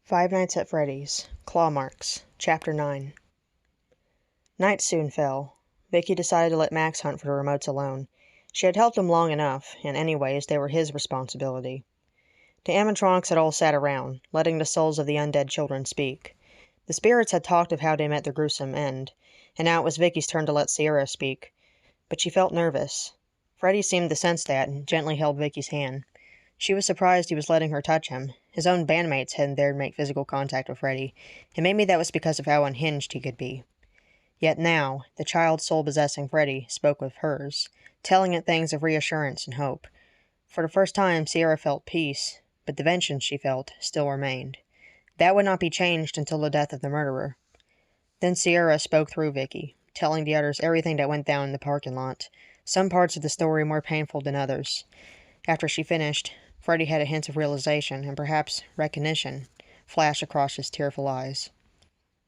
Five Nights at Freddy's, Clawmarks, Chapter 9. Night soon fell. Vicky decided to let Max hunt for the remotes alone. She had helped him long enough, and anyways, they were his responsibility. The animatronics had all sat around, letting the souls of the undead children speak. The spirits had talked of how they met their gruesome end, and now it was Vicky's turn to let Sierra speak. But she felt nervous. Freddy seemed to sense that, and gently held Vicky's hand. She was surprised he was letting her touch him. His own bandmates hadn't dared make physical contact with Freddy, and maybe that was because of how unhinged he could be. Yet now, the child soul possessing Freddy spoke with hers, telling it things of reassurance and hope. For the first time, Sierra felt peace, but the vengeance she felt still remained. That would not be changed until the death of the murderer. Then Sierra spoke through Vicky, telling the others everything that went down in the parking lot, some parts of the story more painful than others. After she finished, Freddy had a hint of realization, and perhaps recognition, flash across his tearful eyes.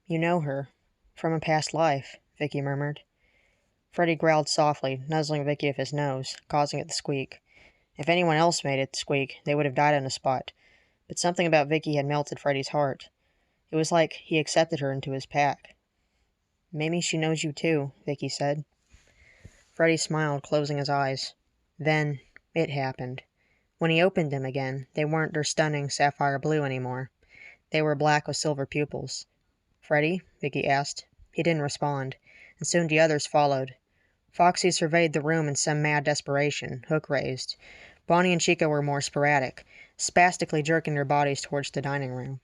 "You know her. From a past life," Vicky murmured. Freddy growled softly, nuzzling Vicky with his nose, causing it to squeak. If anyone else made it squeak, they would have died on the spot. But something about Vicky had melted Freddy's heart. It was like he accepted her into his pack. "Maybe she knows you too," Vicky said. Freddy smiled, closing his eyes. Then it happened. When he opened them again, they weren't their stunning sapphire blue anymore. They were black with silver pupils. "Freddy?" Vicky asked. He didn't respond, and soon the others followed. Foxy surveyed the room in some mad desperation, hook raised. Bonnie and Chica were more sporadic, spastically jerking their bodies towards the dining room.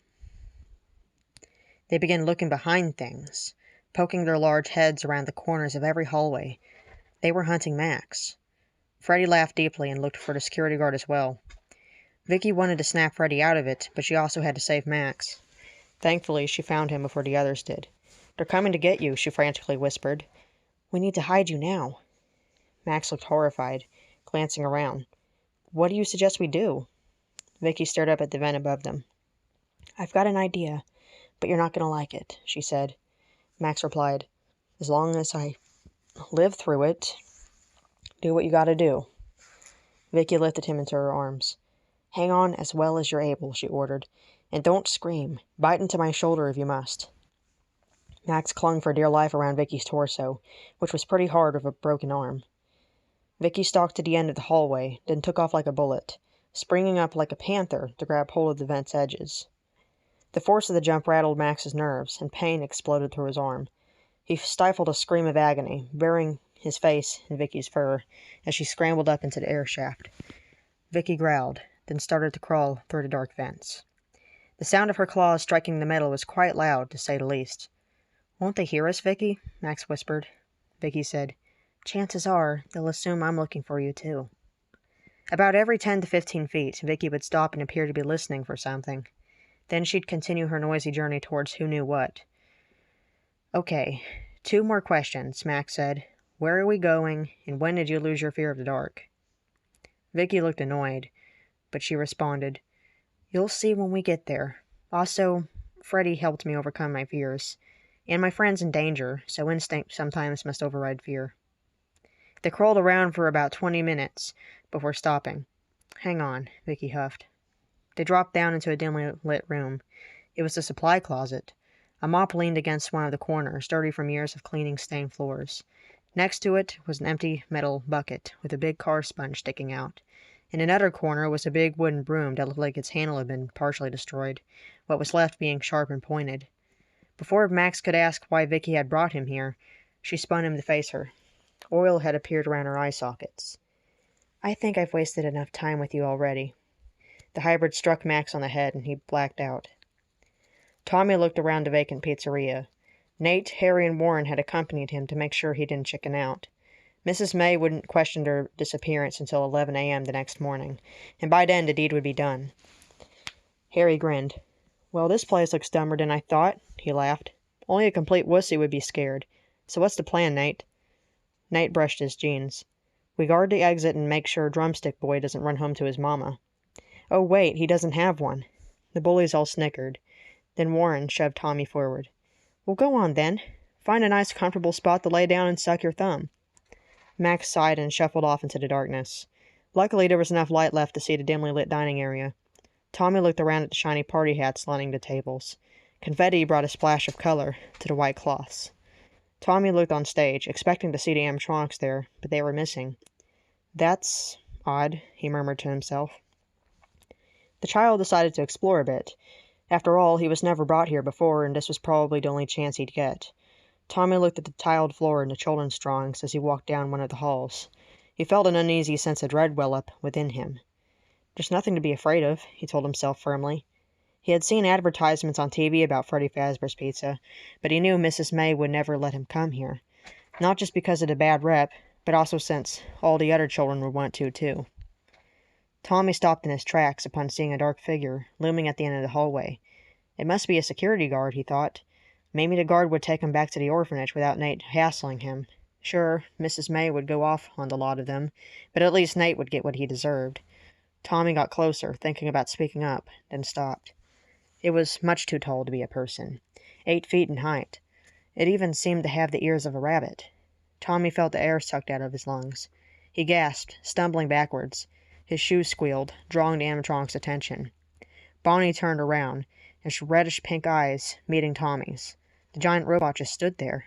They began looking behind things, poking their large heads around the corners of every hallway. They were hunting Max. Freddy laughed deeply and looked for the security guard as well. Vicky wanted to snap Freddy out of it, but she also had to save Max. Thankfully, she found him before the others did. "They're coming to get you," she frantically whispered. "We need to hide you now." Max looked horrified, glancing around. "What do you suggest we do?" Vicky stared up at the vent above them. "I've got an idea, but you're not going to like it," she said. Max replied, "As long as I live through it, do what you gotta do." Vicky lifted him into her arms. "Hang on as well as you're able," she ordered. "And don't scream. Bite into my shoulder if you must." Max clung for dear life around Vicky's torso, which was pretty hard with a broken arm. Vicky stalked to the end of the hallway, then took off like a bullet, springing up like a panther to grab hold of the vent's edges. The force of the jump rattled Max's nerves, and pain exploded through his arm. He stifled a scream of agony, burying his face in Vicky's fur, as she scrambled up into the air shaft. Vicky growled, then started to crawl through the dark vents. The sound of her claws striking the metal was quite loud, to say the least. "Won't they hear us, Vicky?" Max whispered. Vicky said, "Chances are they'll assume I'm looking for you, too." About every 10 to 15 feet, Vicky would stop and appear to be listening for something. Then she'd continue her noisy journey towards who knew what. "Okay, 2 more questions," Max said. "Where are we going, and when did you lose your fear of the dark?" Vicky looked annoyed, but she responded, "You'll see when we get there. Also, Freddy helped me overcome my fears. And my friend's in danger, so instinct sometimes must override fear." They crawled around for about 20 minutes before stopping. "Hang on," Vicky huffed. They dropped down into a dimly lit room. It was the supply closet. A mop leaned against one of the corners, dirty from years of cleaning stained floors. Next to it was an empty metal bucket with a big car sponge sticking out. In another corner was a big wooden broom that looked like its handle had been partially destroyed, what was left being sharp and pointed. Before Max could ask why Vicky had brought him here, she spun him to face her. Oil had appeared around her eye sockets. "I think I've wasted enough time with you already." The hybrid struck Max on the head, and he blacked out. Tommy looked around the vacant pizzeria. Nate, Harry, and Warren had accompanied him to make sure he didn't chicken out. Mrs. May wouldn't question their disappearance until 11 a.m. the next morning, and by then the deed would be done. Harry grinned. "Well, this place looks dumber than I thought," he laughed. "Only a complete wussy would be scared. So what's the plan, Nate?" Nate brushed his jeans. "We guard the exit and make sure Drumstick Boy doesn't run home to his mama." "Oh, wait, he doesn't have one." The bullies all snickered. Then Warren shoved Tommy forward. "Well, go on, then. Find a nice, comfortable spot to lay down and suck your thumb." Max sighed and shuffled off into the darkness. Luckily, there was enough light left to see the dimly lit dining area. Tommy looked around at the shiny party hats lining the tables. Confetti brought a splash of color to the white cloths. Tommy looked on stage, expecting to see the animatronics there, but they were missing. "That's odd," he murmured to himself. The child decided to explore a bit. After all, he was never brought here before, and this was probably the only chance he'd get. Tommy looked at the tiled floor and the children's drawings as he walked down one of the halls. He felt an uneasy sense of dread well up within him. "There's nothing to be afraid of," he told himself firmly. He had seen advertisements on TV about Freddy Fazbear's Pizza, but he knew Mrs. May would never let him come here. Not just because of the bad rep, but also since all the other children would want to, too. Tommy stopped in his tracks upon seeing a dark figure looming at the end of the hallway. It must be a security guard, he thought. Maybe the guard would take him back to the orphanage without Nate hassling him. Sure, Mrs. May would go off on the lot of them, but at least Nate would get what he deserved. Tommy got closer, thinking about speaking up, then stopped. It was much too tall to be a person, 8 feet in height. It even seemed to have the ears of a rabbit. Tommy felt the air sucked out of his lungs. He gasped, stumbling backwards. His shoes squealed, drawing the animatronic's attention. Bonnie turned around, his reddish-pink eyes meeting Tommy's. The giant robot just stood there.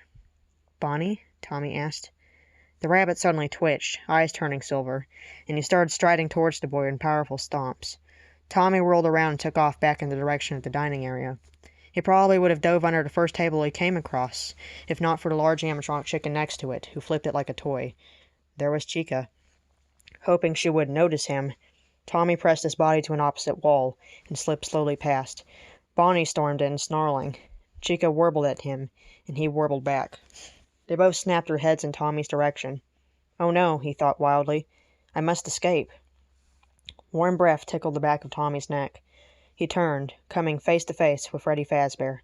"Bonnie?" Tommy asked. The rabbit suddenly twitched, eyes turning silver, and he started striding towards the boy in powerful stomps. Tommy whirled around and took off back in the direction of the dining area. He probably would have dove under the first table he came across, if not for the large animatronic chicken next to it, who flipped it like a toy. There was Chica. Hoping she wouldn't notice him, Tommy pressed his body to an opposite wall and slipped slowly past. Bonnie stormed in, snarling. Chica warbled at him, and he warbled back. They both snapped their heads in Tommy's direction. "Oh no," he thought wildly. "I must escape." Warm breath tickled the back of Tommy's neck. He turned, coming face to face with Freddy Fazbear.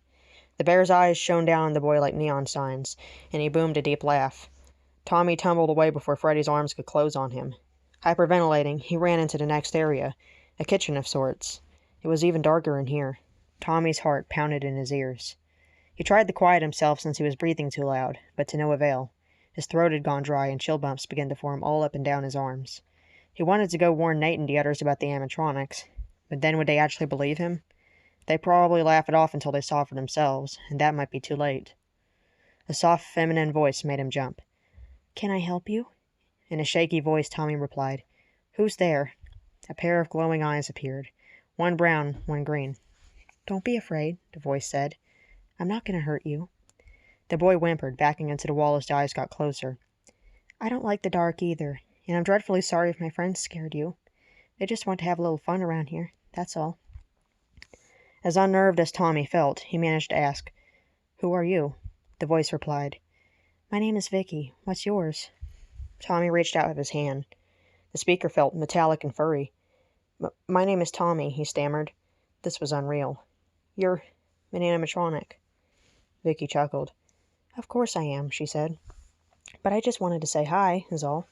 The bear's eyes shone down on the boy like neon signs, and he boomed a deep laugh. Tommy tumbled away before Freddy's arms could close on him. Hyperventilating, he ran into the next area, a kitchen of sorts. It was even darker in here. Tommy's heart pounded in his ears. He tried to quiet himself since he was breathing too loud, but to no avail. His throat had gone dry, and chill bumps began to form all up and down his arms. He wanted to go warn Nate and the others about the animatronics, but then would they actually believe him? They'd probably laugh it off until they saw for themselves, and that might be too late. A soft, feminine voice made him jump. "Can I help you?" In a shaky voice, Tommy replied, "Who's there?" A pair of glowing eyes appeared, one brown, one green. "Don't be afraid," the voice said. "I'm not going to hurt you." The boy whimpered, backing into the wall as the eyes got closer. "I don't like the dark either, and I'm dreadfully sorry if my friends scared you. They just want to have a little fun around here, that's all." As unnerved as Tommy felt, he managed to ask, "Who are you?" The voice replied, "My name is Vicky. What's yours?" Tommy reached out with his hand. The speaker felt metallic and furry. My name is Tommy," he stammered. This was unreal. "You're an animatronic." Vicky chuckled. "Of course I am," she said. "But I just wanted to say hi, is all.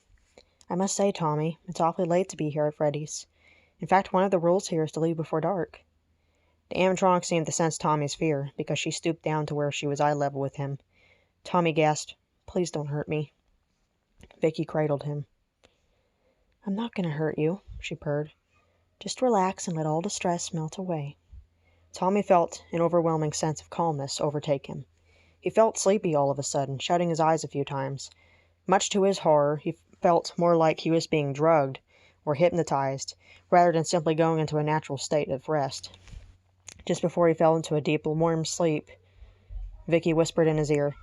I must say, Tommy, it's awfully late to be here at Freddy's. In fact, one of the rules here is to leave before dark." The animatronic seemed to sense Tommy's fear, because she stooped down to where she was eye level with him. Tommy gasped, "Please don't hurt me." Vicky cradled him. "I'm not going to hurt you," she purred. "Just relax and let all the stress melt away." Tommy felt an overwhelming sense of calmness overtake him. He felt sleepy all of a sudden, shutting his eyes a few times. Much to his horror, he felt more like he was being drugged or hypnotized, rather than simply going into a natural state of rest. Just before he fell into a deep, warm sleep, Vicky whispered in his ear,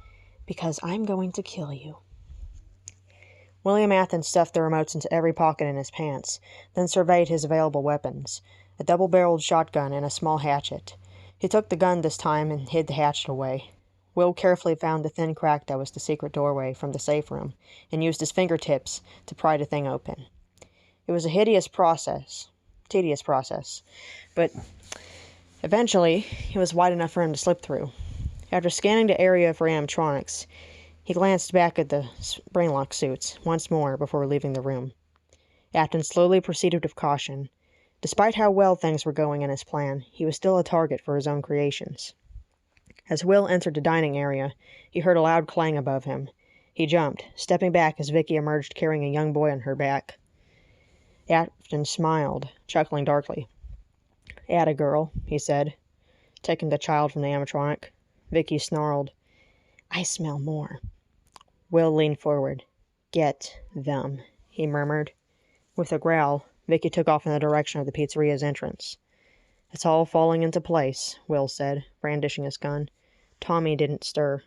"Because I'm going to kill you." William Athens stuffed the remotes into every pocket in his pants, then surveyed his available weapons, a double-barreled shotgun and a small hatchet. He took the gun this time and hid the hatchet away. Will carefully found the thin crack that was the secret doorway from the safe room, and used his fingertips to pry the thing open. It was a tedious process, but eventually it was wide enough for him to slip through. After scanning the area for animatronics, he glanced back at the spring-lock suits once more before leaving the room. Athens slowly proceeded with caution. Despite how well things were going in his plan, he was still a target for his own creations. As Will entered the dining area, he heard a loud clang above him. He jumped, stepping back as Vicky emerged carrying a young boy on her back. Athens smiled, chuckling darkly. "Atta girl," he said, taking the child from the animatronic. Vicky snarled. "I smell more." Will leaned forward. "Get them," he murmured. With a growl, Vicky took off in the direction of the pizzeria's entrance. "It's all falling into place," Will said, brandishing his gun. "Tommy didn't stir."